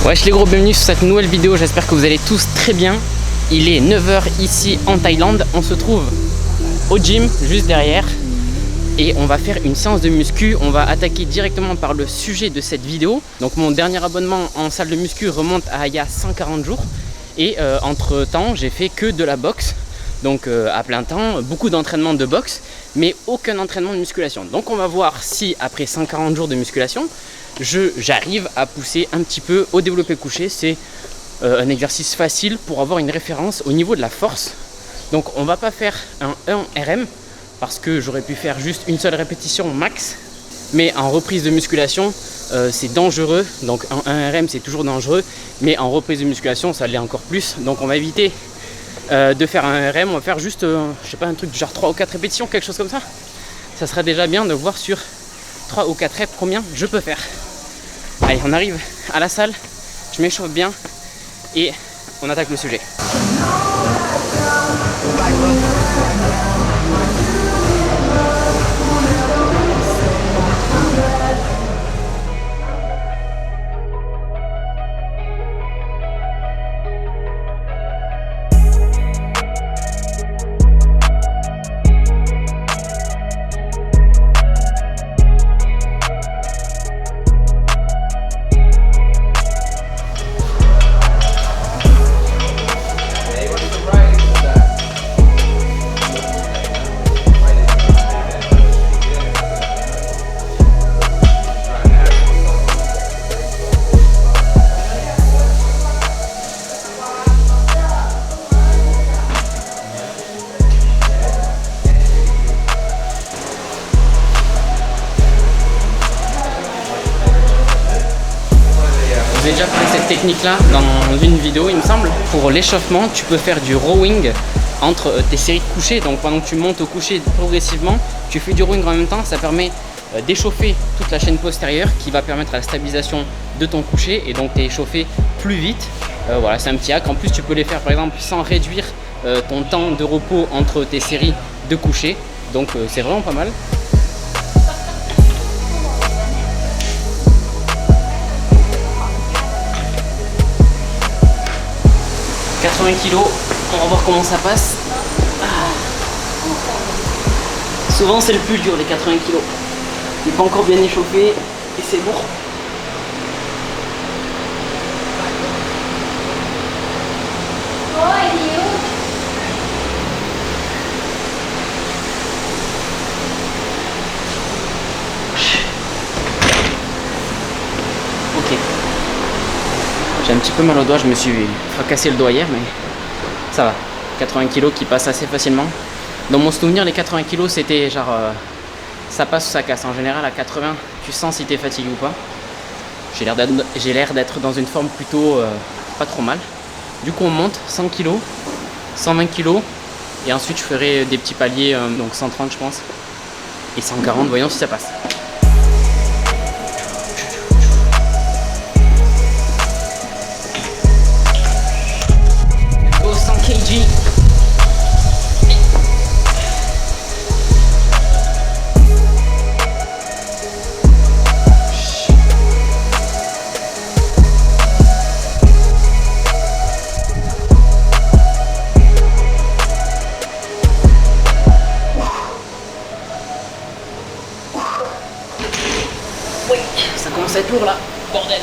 Wesh les gros, bienvenue sur cette nouvelle vidéo, j'espère que vous allez tous très bien. Il est 9 h ici en Thaïlande, on se trouve au gym juste derrière et on va faire une séance de muscu. On va attaquer directement par le sujet de cette vidéo. Donc mon dernier abonnement en salle de muscu remonte à il y a 140 jours et entre temps j'ai fait que de la boxe. Donc à plein temps, beaucoup d'entraînement de boxe mais aucun entraînement de musculation. Donc on va voir si après 140 jours de musculation j'arrive à pousser un petit peu au développé couché. C'est un exercice facile pour avoir une référence au niveau de la force. Donc on va pas faire un 1 RM parce que j'aurais pu faire juste une seule répétition max, mais en reprise de musculation c'est dangereux. Donc un 1 RM c'est toujours dangereux, mais en reprise de musculation ça l'est encore plus. Donc on va éviter de faire un 1 RM, on va faire juste je sais pas, un truc du genre 3 ou 4 répétitions, quelque chose comme ça. Ça serait déjà bien de voir sur 3 ou 4 reps combien je peux faire. Allez, on arrive à la salle, je m'échauffe bien et on attaque le sujet. J'ai déjà fait cette technique là dans une vidéo il me semble. Pour l'échauffement tu peux faire du rowing entre tes séries de couchers. Donc pendant que tu montes au coucher progressivement, tu fais du rowing en même temps. Ça permet d'échauffer toute la chaîne postérieure qui va permettre à la stabilisation de ton coucher et donc t'es échauffé plus vite. Voilà, c'est un petit hack. En plus tu peux les faire par exemple sans réduire ton temps de repos entre tes séries de coucher. Donc c'est vraiment pas mal. 80 kg, on va voir comment ça passe. Souvent c'est le plus dur les 80 kg. Il n'est pas encore bien échauffé et c'est lourd. Ok. J'ai un petit peu mal au doigt, je me suis fracassé le doigt hier, mais ça va. 80 kg qui passent assez facilement. Dans mon souvenir, les 80 kg c'était genre ça passe ou ça casse. En général, à 80, tu sens si tu es fatigué ou pas. J'ai l'air d'être dans une forme plutôt pas trop mal. Du coup, on monte 100 kg, 120 kg, et ensuite je ferai des petits paliers, donc 130 je pense, et 140, voyons si ça passe. 100 kg. Oui, ça commence à être lourd là, bordel.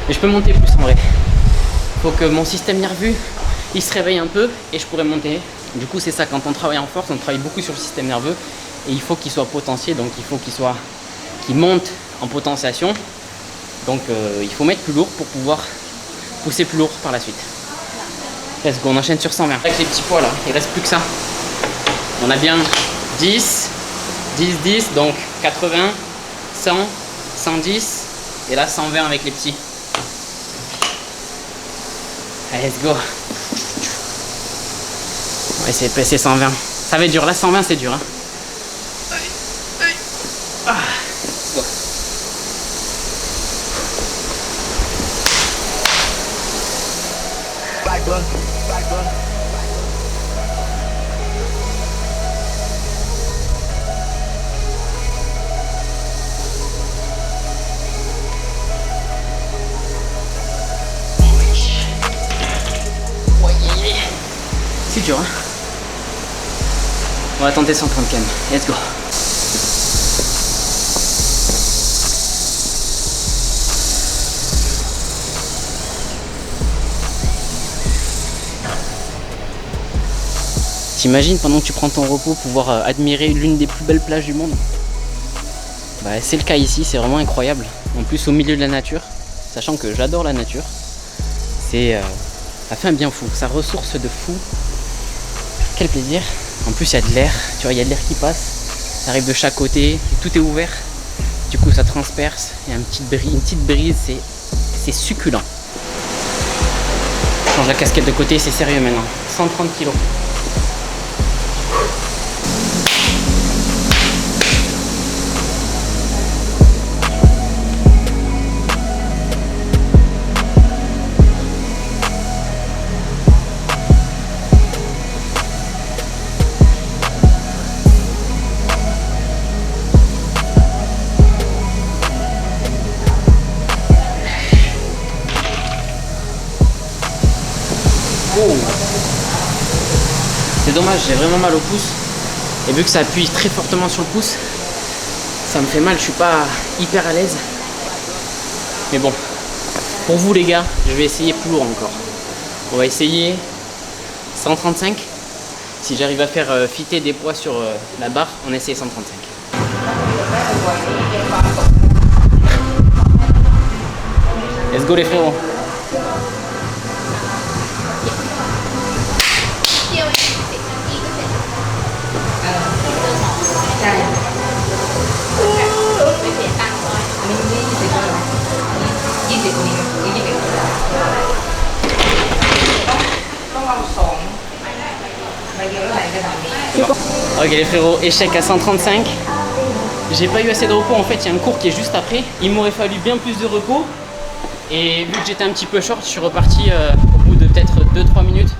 Mais je peux monter plus en vrai. Faut que mon système nerveux il se réveille un peu et je pourrais monter. Du coup c'est ça, quand on travaille en force, on travaille beaucoup sur le système nerveux et il faut qu'il soit potencié, donc il faut qu'il monte en potentiation. Donc il faut mettre plus lourd pour pouvoir pousser plus lourd par la suite. Let's go, on enchaîne sur 120. Avec les petits poids là, il reste plus que ça. On a bien 10, 10, 10, donc 80, 100, 110 et là 120 avec les petits. Allez, let's go. On va essayer de passer 120. Ça va être dur, là 120 c'est dur hein. Ah. Go. C'est dur, hein. On va tenter 130 quand même. Let's go. T'imagines pendant que tu prends ton repos pouvoir admirer l'une des plus belles plages du monde? Bah, c'est le cas ici, c'est vraiment incroyable. En plus au milieu de la nature, sachant que j'adore la nature, ça fait un bien fou, ça ressource de fou. Quel plaisir. En plus il y a de l'air, tu vois, il y a de l'air qui passe, ça arrive de chaque côté, tout est ouvert, du coup ça transperce, il y a une petite brise, c'est succulent. Je change la casquette de côté, c'est sérieux maintenant. 130 kg. C'est dommage, j'ai vraiment mal au pouce. Et vu que ça appuie très fortement sur le pouce, ça me fait mal, je suis pas hyper à l'aise. Mais bon, pour vous les gars, je vais essayer plus lourd encore. On va essayer 135. Si j'arrive à faire fitter des poids sur la barre, on essaie 135. Let's go les frérots. Ok les frérots, échec à 135. J'ai pas eu assez de repos, en fait il y a un cours qui est juste après. Il m'aurait fallu bien plus de repos. Et vu que j'étais un petit peu short, je suis reparti au bout de peut-être 2-3 minutes.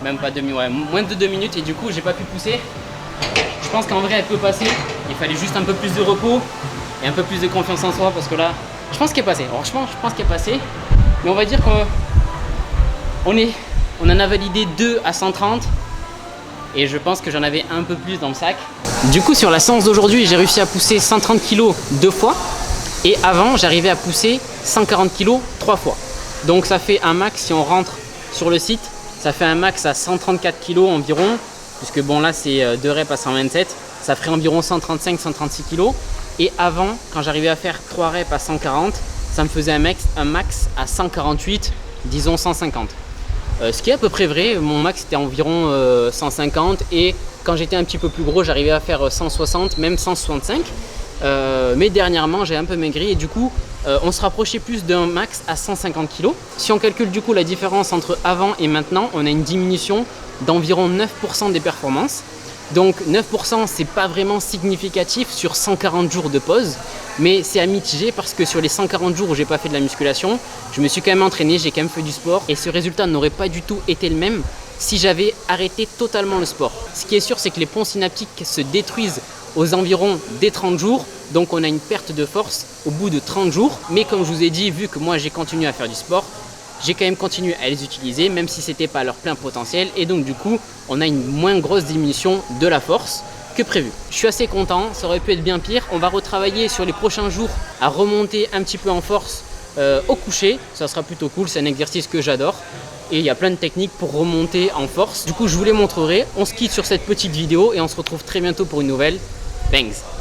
Même pas 2 minutes, ouais, moins de 2 minutes, et du coup j'ai pas pu pousser. Je pense qu'en vrai elle peut passer. Il fallait juste un peu plus de repos et un peu plus de confiance en soi, parce que là, je pense qu'elle est passée. Franchement, je pense qu'elle est passée. Mais on va dire qu'on en a validé 2 à 130. Et je pense que j'en avais un peu plus dans le sac. Du coup sur la séance d'aujourd'hui, j'ai réussi à pousser 130 kg 2 fois. Et avant, j'arrivais à pousser 140 kg 3 fois. Donc ça fait un max, si on rentre sur le site, ça fait un max à 134 kg environ. Puisque bon là c'est 2 reps à 127. Ça ferait environ 135-136 kg. Et avant, quand j'arrivais à faire 3 reps à 140, ça me faisait un max à 148, disons 150. Ce qui est à peu près vrai, mon max c'était environ 150, et quand j'étais un petit peu plus gros j'arrivais à faire 160, même 165. Mais dernièrement j'ai un peu maigri et du coup on se rapprochait plus d'un max à 150 kg. Si on calcule du coup la différence entre avant et maintenant, on a une diminution d'environ 9% des performances. Donc 9% c'est pas vraiment significatif sur 140 jours de pause, mais c'est à mitiger parce que sur les 140 jours où j'ai pas fait de la musculation, je me suis quand même entraîné, j'ai quand même fait du sport, et ce résultat n'aurait pas du tout été le même si j'avais arrêté totalement le sport. Ce qui est sûr, c'est que les ponts synaptiques se détruisent aux environs des 30 jours, donc on a une perte de force au bout de 30 jours, mais comme je vous ai dit, vu que moi j'ai continué à faire du sport, j'ai quand même continué à les utiliser, même si c'était pas à leur plein potentiel, et donc du coup on a une moins grosse diminution de la force que prévu. Je suis assez content, ça aurait pu être bien pire. On va retravailler sur les prochains jours à remonter un petit peu en force au coucher, ça sera plutôt cool, c'est un exercice que j'adore. Et il y a plein de techniques pour remonter en force. Du coup je vous les montrerai. On se quitte sur cette petite vidéo et on se retrouve très bientôt pour une nouvelle. Bangs!